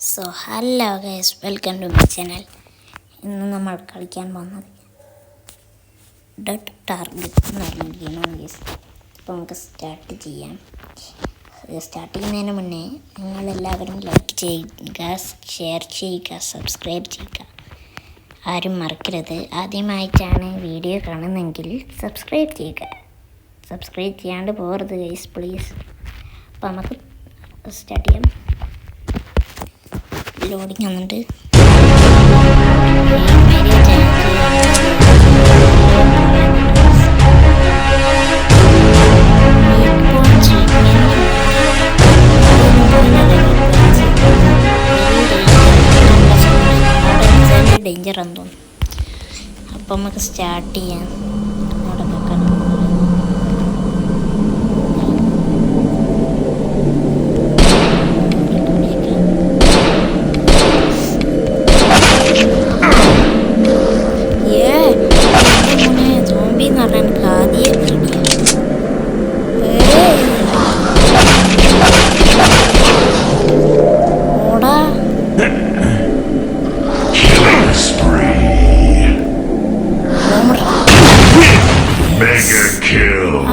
So hello guys, welcome to my channel. ഇന്ന് നമ്മൾ കളിക്കാൻ പോകുന്നത് ഡെഡ് ടാർഗറ്റ് എന്ന് പറഞ്ഞ ഗെയിമാണ് ഗൈസ്. അപ്പോൾ നമുക്ക് സ്റ്റാർട്ട് ചെയ്യാം. സ്റ്റാർട്ട് ചെയ്യുന്നതിന് മുന്നേ നിങ്ങളെല്ലാവരും ലൈക്ക് ചെയ്യുക, ഷെയർ ചെയ്യുക, സബ്സ്ക്രൈബ് ചെയ്യുക. ആരും മറക്കരുത്. ആദ്യമായിട്ടാണ് വീഡിയോ കാണുന്നതെങ്കിൽ സബ്സ്ക്രൈബ് ചെയ്യുക. സബ്സ്ക്രൈബ് ചെയ്യാണ്ട് പോകരുത് ഗൈസ്, പ്ലീസ്. അപ്പോൾ നമുക്ക് സ്റ്റാർട്ട് ചെയ്യാം. ലോഡിങ് വന്നിട്ട് ഡേഞ്ചർ ആണെന്ന് തോന്നുന്നു. അപ്പം നമുക്ക് സ്റ്റാർട്ട് ചെയ്യാം. അവിടെ വെക്കണം.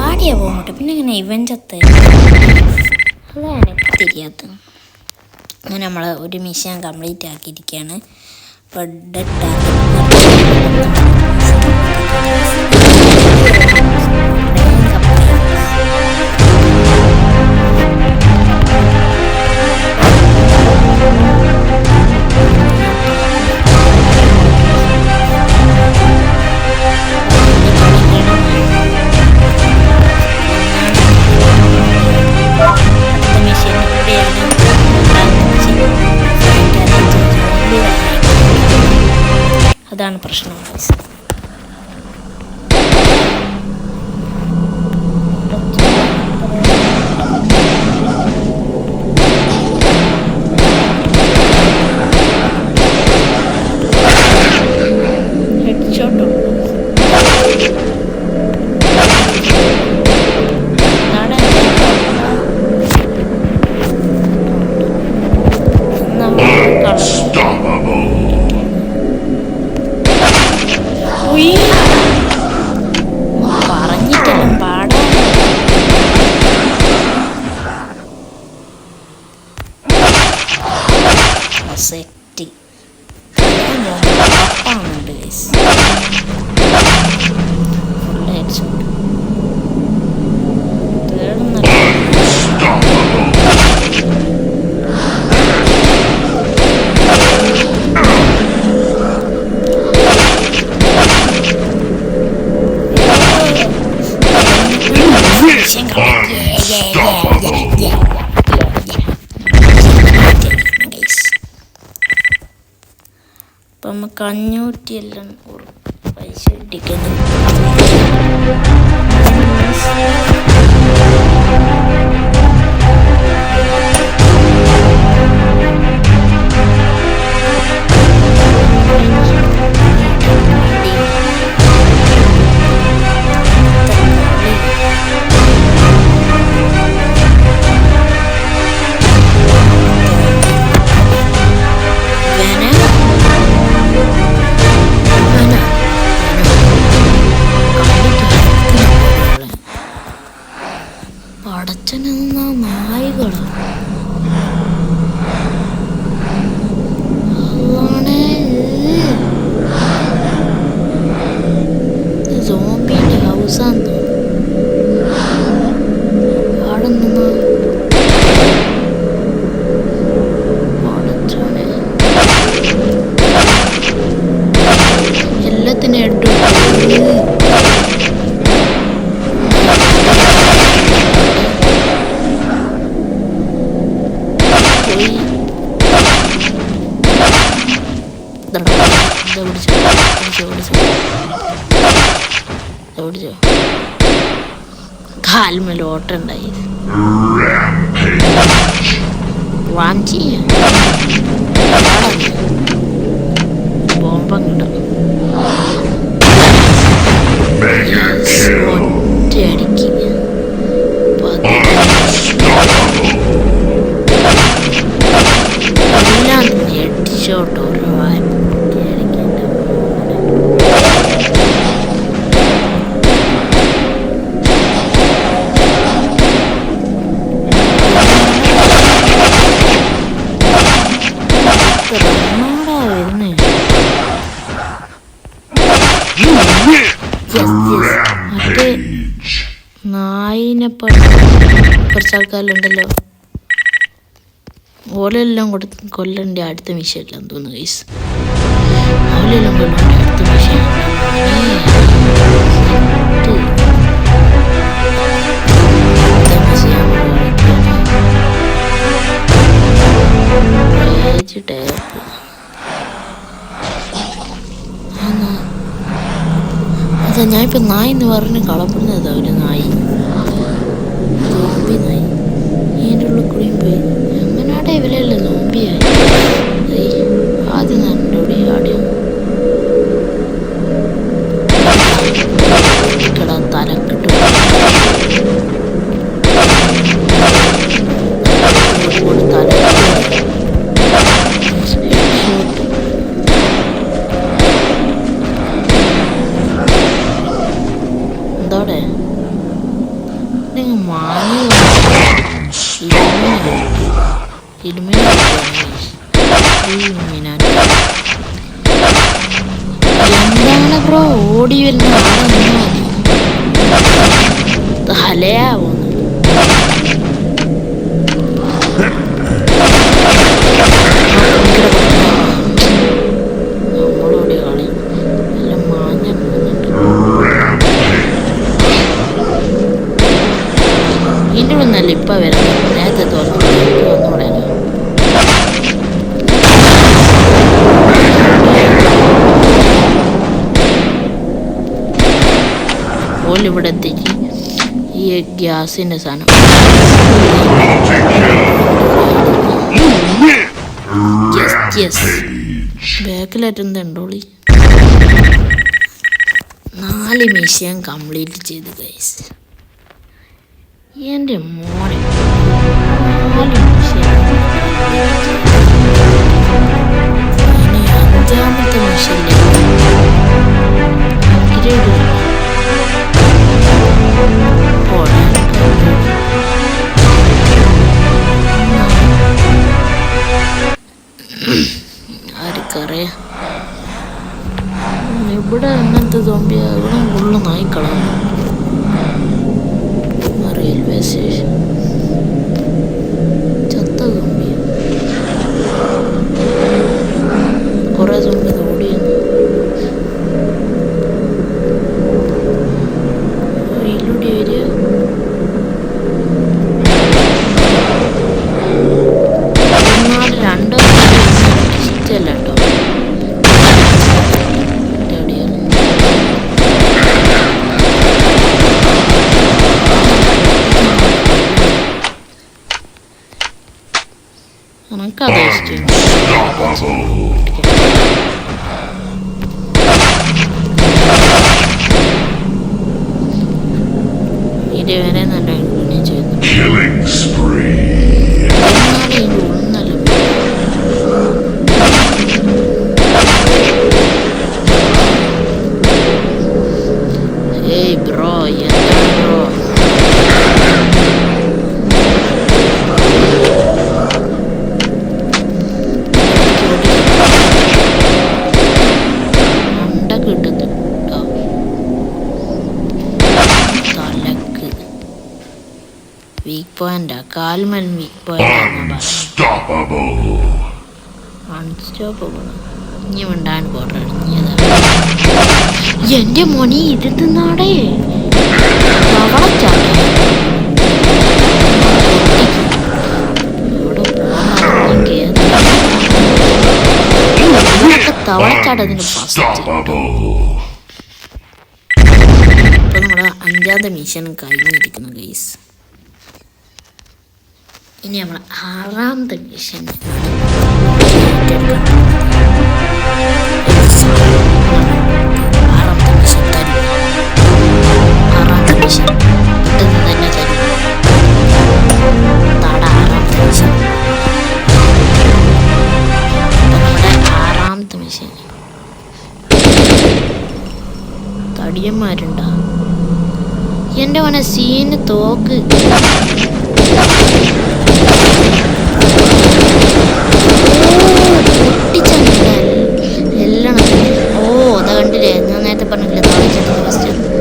ആടിയാ പോകട്ടെ, പിന്നെ ഇങ്ങനെ ഇവൻ്റത്ത് അതാണ് തിരിയാത്ത. അങ്ങനെ നമ്മൾ ഒരു മിഷൻ കംപ്ലീറ്റ് ആക്കിയിരിക്കുകയാണ്. അപ്പോൾ ഡെഡ് അതാണ് പ്രശ്നം. ഹെഡ്ഷോട്ടോ പറഞ്ഞിട്ടെല്ലാം പാടാ. സെറ്റ് അപ്പാണുണ്ട് ഗൈസ്. Full headshot. അപ്പം നമുക്ക് 500 എല്ലാം പൈസ കിട്ടിക്കുന്നു. പടച്ചനെന്ന നായികളോ സോംബിന്റെ ഹൗസാന്ന് അവിടെ നിന്ന് പടച്ചോനെ എല്ലാത്തിനും എടുത്തു. കാൽമേൽ ഓട്ടുണ്ടായി. ബോംബുണ്ട്. ഒറ്റയടിക്ക് എല്ലാം മറ്റേ നായിനെ കുറച്ച് ആൾക്കാരുണ്ടല്ലോ, ഓലെല്ലാം കൊല്ലണ്ട അടുത്ത മിഷനിലാന്ന് തോന്നുന്നു ഗൈസ്. ഓലെല്ലാം കൊല്ലണ്ട അടുത്ത മിഷൻ. അതാ ഞാനിപ്പോ നായി എന്ന് പറഞ്ഞ് കളപ്പെടുന്നതാ ഒരു നായി, സോംബി നായി. ഇതിൻ്റെ ഉള്ളിൽ കൂടിയും പോയി അങ്ങനാടെ ഇവരല്ലേ സോംബിയായി. ആദ്യം നന്നോടി ആടിയും തലക്കിട്ടു എന്തോടെ എന്താണ് ബ്രോ ഓടി വരുന്ന തലയാവുന്നു. നമ്മളോടി കളി എല്ലാം മാഞ്ഞ പോകുന്നുണ്ട്. ഇതിൻ്റെ ഉള്ളിൽ നല്ല ഇപ്പം വരുന്നത്, നേരത്തെ വന്നുകൂടെ. ഓലിവിടെ എത്തിച്ച് ഈ ഗ്യാസിൻ്റെ സാധനം ബാക്കിലായിട്ടെന്തുണ്ടോളി. 4 മിഷൻ കംപ്ലീറ്റ് ചെയ്ത് ഗൈസ്. എൻ്റെ മോനെ 4 മിഷൻ. ഇനി 5ാമത്തെ മിഷനിലേക്ക് ആർക്കറിയാം. ഇവിടെ അങ്ങനത്തെ സോംബിയാ, ഇവിടെ ഉള്ള നായ്ക്കളാണ്. റെയിൽവേ സ്റ്റേഷൻ ചത്ത സോംബി, കുറെ സോംബി ഓടിയെന്ന്. ഇതിലൂടെ വരിക. രണ്ടോ ഇഷ്ടമല്ല കേട്ടോ. എനിക്കത് ഇഷ്ടം. ഇതുവരെ നല്ല ചെയ്തു. ഏയ് ബ്രോ, എന്താ ബ്രോ? വീക്ക് പോയിന്റാ, കാൽമൻ വീക്ക് പോയിന്റ്. അൺസ്റ്റോപ്പബിൾ. ഇനി ഉണ്ടാൻ പോറടിഞ്ഞതാ. എന്റെ മോനെ ഇരുന്നാടേ തവളച്ചാട്ടതിന് ഫസ്റ്റ്. ഇപ്പൊ നമ്മുടെ 5ാമത്തെ മിഷൻ കഴിഞ്ഞിരിക്കുന്നു ഗൈസ്. ഇനി നമ്മൾ 6ാമത്തെ മിഷൻ. 6ാമത്തെ മിഷൻ തരും. 6ാമത്തെ മിഷൻ കിട്ടുന്നത് തന്നെ തരും. അതാണ് 6ാമത്തെ മിഷൻ. നമ്മുടെ 6ാമത്തെ മിഷൻ. തടിയന്മാരുണ്ടാ എൻ്റെ മോനെ. സീന് തോക്ക് എല്ലാം. ഓ അതാ കണ്ടില്ലേ, ഞാൻ നേരത്തെ പറഞ്ഞില്ലേ, ഫസ്റ്റ്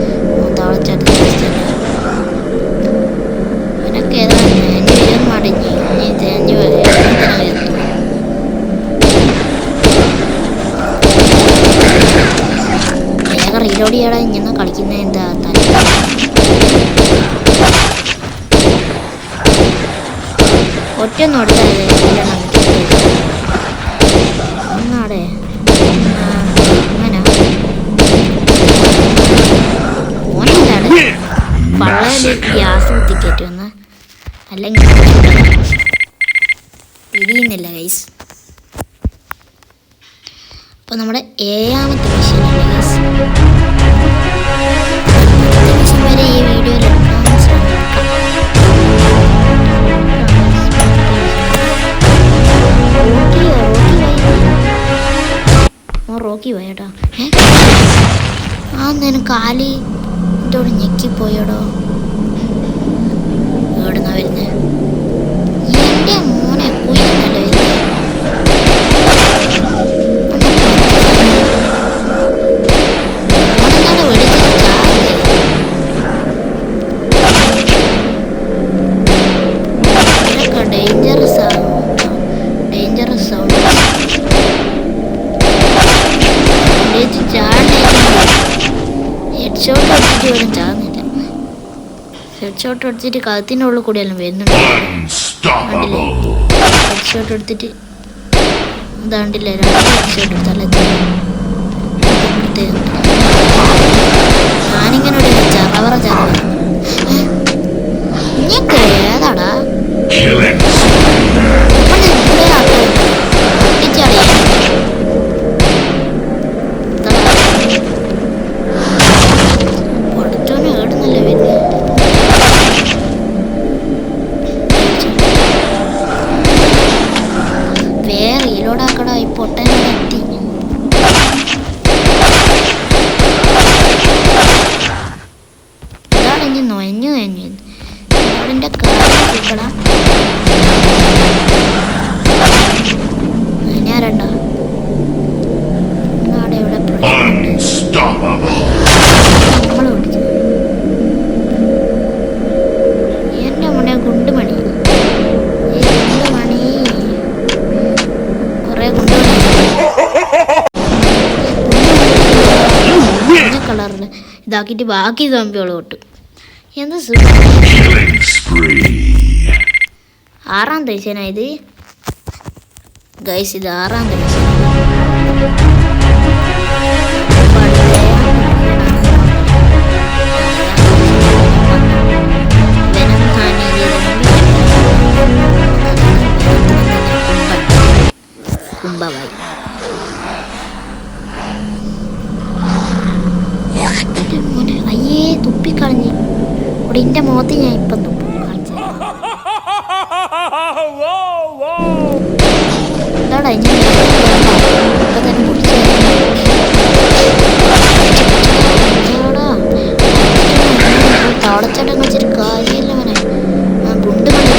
എന്നോടിയാടാ ഇങ്ങനെ കളിക്കുന്ന എന്താ ഒറ്റൊന്നും എടുത്തല്ലേ ഒന്നാടെ അങ്ങനെ ഓനെന്താണ് പള്ളയിൽ ഗ്യാസ് കുത്തിക്കയറ്റി വന്ന അല്ലെങ്കിൽ തിരിയുന്നില്ല ഗൈസ്. അപ്പോൾ നമ്മുടെ 7ാമത്തെ മിഷനാണ് ഗൈസ്. മിഷൻ വരെ ഈ വീഡിയോയിൽ എടുക്കാൻ ശ്രമിക്കാം. റോക്കി പോയട്ടോ. ആ ഞാൻ കാലി ഇതോടെ ഞെക്കിപ്പോയടോ. എവിടുന്നാ വരുന്നേ? എൻ്റെ മോനെ കുയിലല്ലേ ഹെഡ്ഷോട്ട് എടുത്തിട്ട് കത്തിൻ്റെ ഉള്ളിൽ കൂടിയെല്ലാം വരുന്നുണ്ട്. ഹെഡ്ഷോട്ട് എടുത്തിട്ട് ഇതാണ്ടില്ല, 2 ഹെഡ്ഷോട്ട് എടുത്തല്ല. ഞാനിങ്ങനെ ചറവറ ഇങ്ങക്ക് ഏതാടാ പൊടച്ചോനെ ഏടുന്നല്ലേ വരുന്നത്. റീലോടാക്കടാ ഈ പൊട്ടനെ എത്തി. ഇതാണ് ഇനി നൊയഞ്ഞു ഇയാളിൻ്റെ കാടാ ഞാനണ്ട നാടെ ഇവിടെ നമ്മൾ പിടിച്ചു. എൻ്റെ മുന്നേ ഗുണ്ടുമണി കളറില് ഇതാക്കിട്ട് ബാക്കി സോംബിയോള് കൊട്ടു. എന്ത് സുഖം. 6ാമത്തെ മിഷനായത് ഗൈസ്. ഇത് 6ാമത്തെ മിഷൻ. കുംഭവായി അയ്യേ തുപ്പിക്കളഞ്ഞ് ഇവിടെ എൻ്റെ മുഖത്ത് ഞാൻ ഇപ്പം തുപ്പി കളിച്ചു. എന്താടാ ഇപ്പം തന്നെ കുടിച്ചാ താളച്ചട്ടം കളിച്ചിട്ട് കാര്യമില്ല മോനെ. ആ ഗുണ്ട് കളി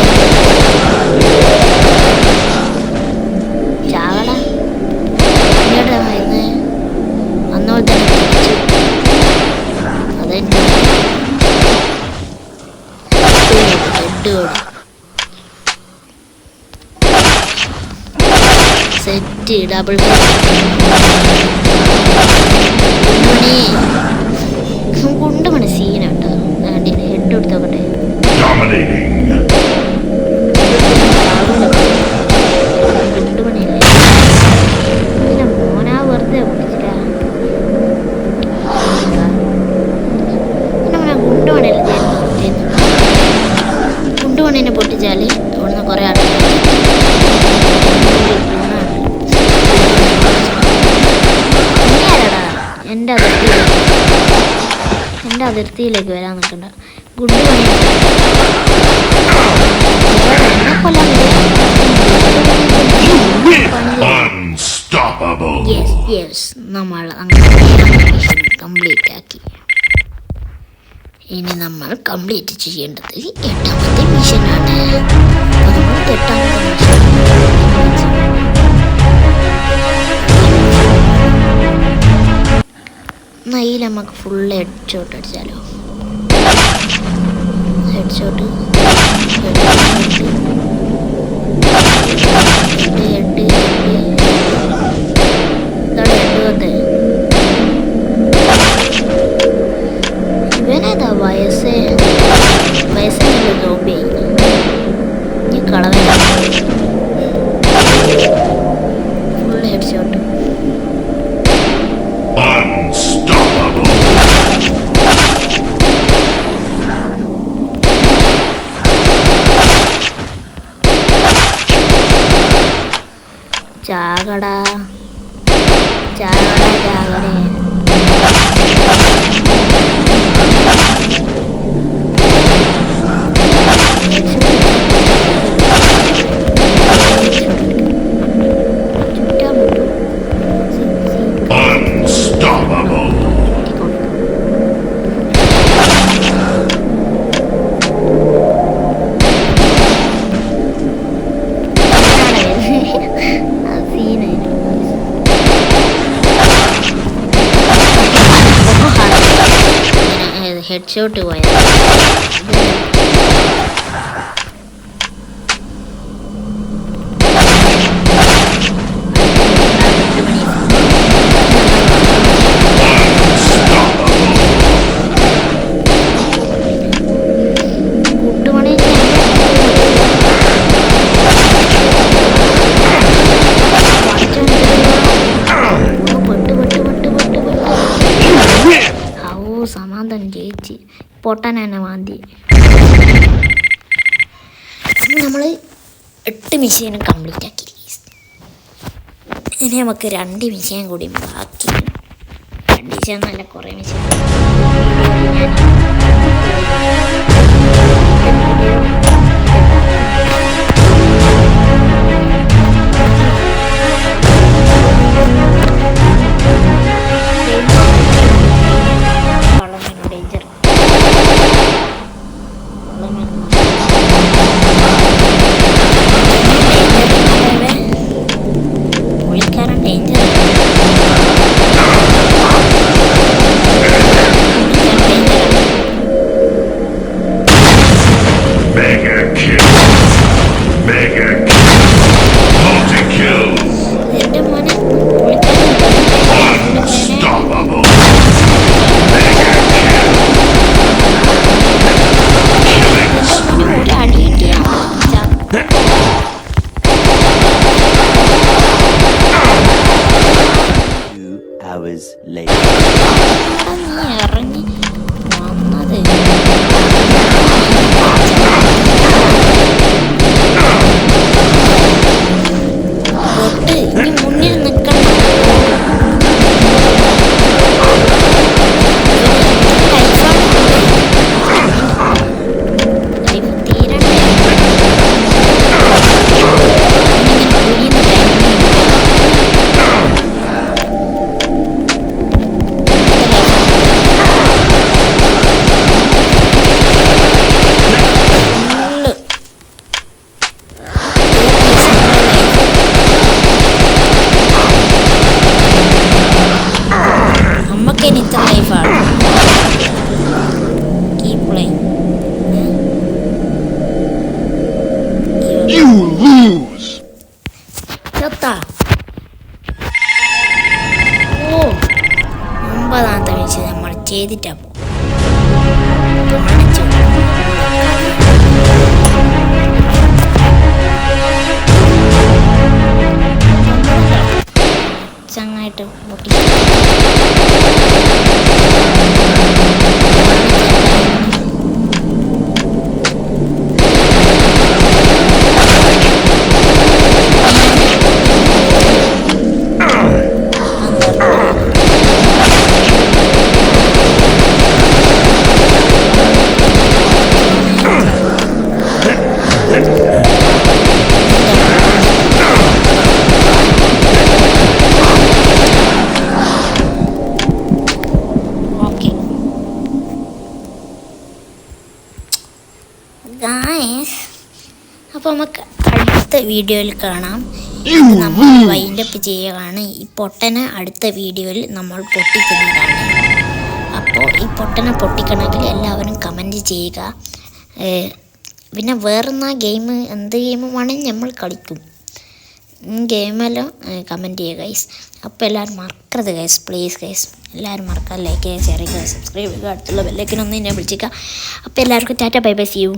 ചാകടാ ഇങ്ങോട്ടാ വരുന്നേ. അന്നോട്ട് തന്നെ സെറ്റ് ഡബിൾ ഗുണ്ടുമണി സീനാട്ടോ. കണ്ടില്ലേ ഹെഡ് കൊടുത്തോക്കട്ടെ. ഗുണ്ടുമണിയല്ലേ പിന്നെ മോനാ വെറുതെ പിടിച്ചിട്ടാ. ഗുണ്ടുമണിനെ പൊട്ടിച്ചാല് അവിടുന്ന് കുറെ ആൾക്കാർ എൻ്റെ അതിർത്തിയിലേക്ക് വരാൻ നിൽക്കണ്ട. ഗുണ്ടുമണി കൊല്ലാൻ നമ്മൾ കംപ്ലീറ്റ് ആക്കി. ഇനി നമ്മൾ കംപ്ലീറ്റ് ചെയ്യേണ്ടത് 8ാമത്തെ മിഷനാണ്. അപ്പോൾ നമ്മൾ 8ാമത്തെ മിഷൻ നയിൽ നമുക്ക് ഫുൾ ഹെഡ്ഷോട്ട് അടിച്ചാലോ. ഹെഡ്ഷോട്ട് ചാകടാ ചാകട ചാകടേ. ഹെഡ് ഷോട്ട് പോയത്. സമാധാനം ജയിച്ച് പൊട്ടാൻ തന്നെ മാന്തി. നമ്മൾ 8 മിഷീനും കംപ്ലീറ്റ് ആക്കി. ഇനി നമുക്ക് 2 മിഷീൻ കൂടി ബാക്കി. 2 മിഷീൻ നല്ല കുറേ മിഷീൻ. ഇറങ്ങി വന്നത് ഇനി മുന്നിൽ നിൽക്കണം. ഒമ്പതാമത്തെ മിനിറ്റ് നമ്മൾ ചെയ്തിട്ടാ ചങ്ങായിട്ട് പൊട്ടി. അപ്പോൾ നമുക്ക് അടുത്ത വീഡിയോയിൽ കാണാം. നമ്മൾ വൈൻഡപ്പ് ചെയ്യുകയാണ്. ഈ പൊട്ടനെ അടുത്ത വീഡിയോയിൽ നമ്മൾ പൊട്ടിക്കുന്നതാണ്. അപ്പോൾ ഈ പൊട്ടനെ പൊട്ടിക്കണമെങ്കിൽ എല്ലാവരും കമൻറ്റ് ചെയ്യുക. പിന്നെ വേറൊന്നാ ഗെയിം എന്ത് ഗെയിം വേണമെങ്കിൽ നമ്മൾ കളിക്കും. ഗെയിമെല്ലാം കമൻറ്റ് ചെയ്യുക ഗൈസ്. അപ്പോൾ എല്ലാവരും മറക്കരുത് ഗൈസ്, പ്ലീസ് ഗൈസ്. എല്ലാവരും മറക്കാൻ ലൈക്ക് ചെയ്യുക, ഷെയർ ചെയ്യുക, സബ്സ്ക്രൈബ് ചെയ്യുക, അടുത്തുള്ള ബെല്ലൈക്കൻ ഒന്ന് എന്നെ വിളിച്ചേക്കുക. അപ്പോൾ എല്ലാവർക്കും tata bye bye, see U.